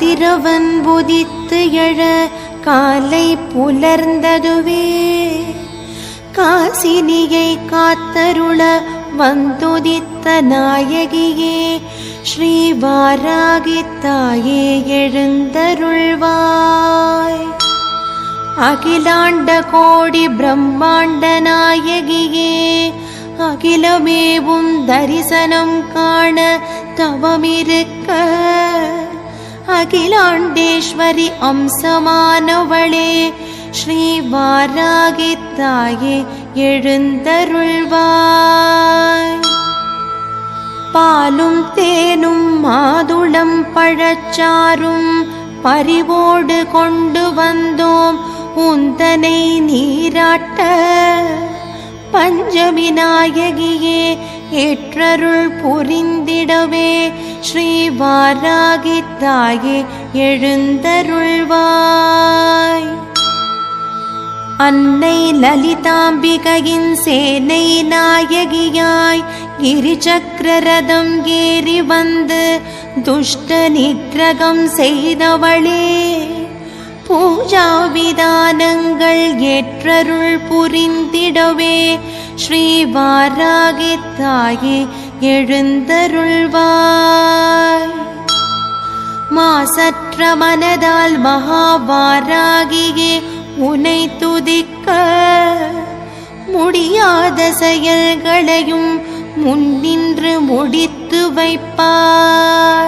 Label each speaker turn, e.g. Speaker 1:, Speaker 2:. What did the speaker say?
Speaker 1: கதிரவன் உதித்து எழ காலை புலர்ந்ததுவே காசினியை காத்தருள வந்துதித்த நாயகியே ஸ்ரீ வாராகித்தாயே எழுந்தருள்வாய். அகிலாண்ட கோடி பிரம்மாண்ட நாயகியே அகிலமேவும் தரிசனம் காண தவமிருக்க அகிலாண்டேஸ்வரி அம்சமானவளே ஸ்ரீ வாராகித்தாயே எழுந்தருள்வாய். பாலும் தேனும் மாதுளம் பழச்சாரும் பரிவோடு கொண்டு வந்தோம் உந்தனை நீராட்ட. பஞ்சமி நாயகியே ஏற்றருள் புரிந்திடவே ஸ்ரீ வாராகித்தாயே எழுந்தருள்வாய். அன்னை லலிதாம்பிகையின் சேனை நாயகியாய் கிரிசக்கரரதம் ஏறி வந்து துஷ்ட நிகிரகம் செய்தவளே பூஜா விதானங்கள் ஏற்றருள் புரிந்திடவே ஸ்ரீ வாராகித்தாயே எழுந்தருள்வாய். மாசற்ற மனதால் மகாவாராகியே உனை துதிக்க முடியாத செயல்களையும் முன்னின்று முடித்து வைப்பாய்.